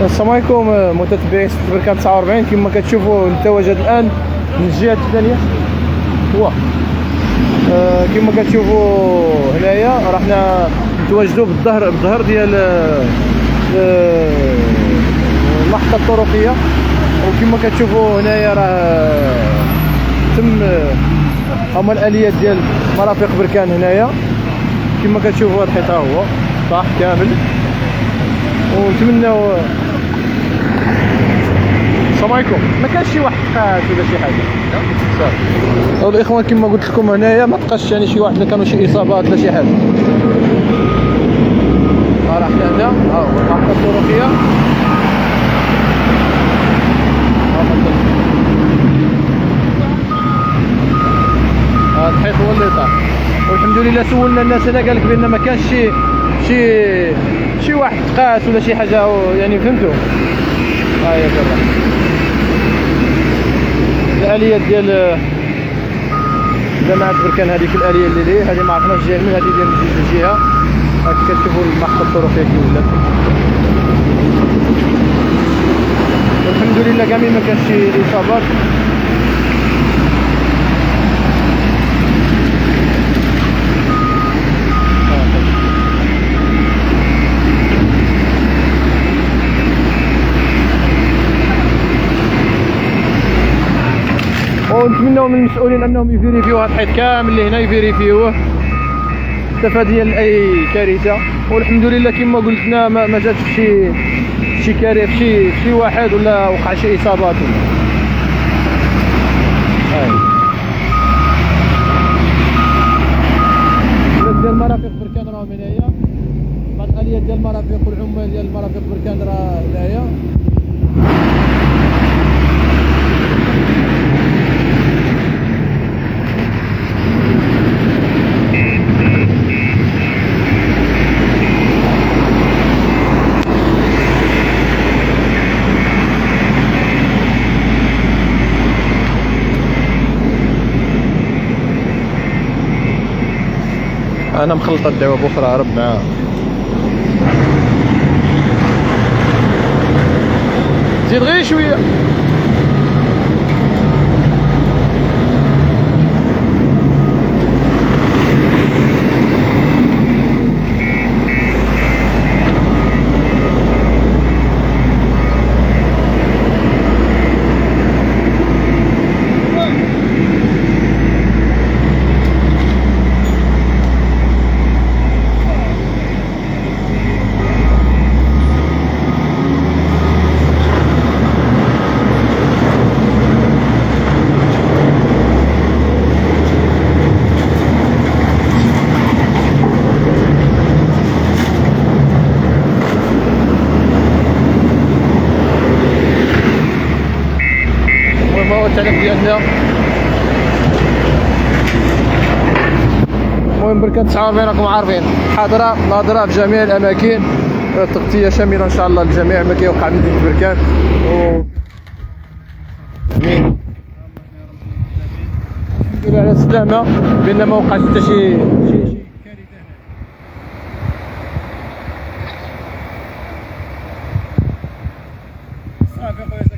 السلام عليكم متتبعين بركان 49. كما كتشوفوا نتواجد الان من الجهه الثانيه. كما كتشوفوا هنايا راحنا نتواجدوا بالظهر ديال المحطه الطرقيه. وكما كتشوفوا هنايا راه تم هما الاليات ديال مرافق بركان هنايا. كما كتشوفوا هذا الحيط هو طاح كامل. ونتمناو السلام عليكم ما كانش شي واحد قاعد ولا شي حاجه صافي. الاخوان كما قلت لكم هنايا ما بقاش يعني شي واحد، كانوا شي اصابات ولا شي حاجه. راه حنا هنا ها هو المحطه الطرقيه. هذا الحيط هو اللي طاح. والحمد لله سولنا الناس هنا قال لك بان ما كانش شي واحد تقاس ولا شي حاجه، يعني فهمتوا. ها هي دابا الاليات ديال جماعه بركان. هذيك الاليه اللي هذه ما عرفناش جايه من، هذه ديال الجهه. هاك كتشوفوا المحطه الطرقيه كي ولات. والحمد لله كامل ما كانش شي اصابات. ونتمنوا من المسؤولين انهم يفيريفيو هذا الحيط كامل اللي هنا، يفيريفيوه تفاديا لاي كارثه. والحمد لله كما قلت لنا ما جاتش شي كارثه شي واحد ولا وقع شي اصابات. الناس ديال مرافق بركان راهم هنايا، بعض الاليات ديال المرافق والعمال ديال مرافق بركان راه هنايا. انا مخلطه الدعوه بأخرى هرب معاها. زيد غير شويه. التعليق ديالنا. المهم بركان 49 راكم عارفين حاضره ناظره في جميع الاماكن. تغطيه شامله ان شاء الله لجميع ما كيوقع في مدينه بركان. امين الحمد لله على السلامه، بان ما وقعش حتى شي كارثه هنا. صافي خويا.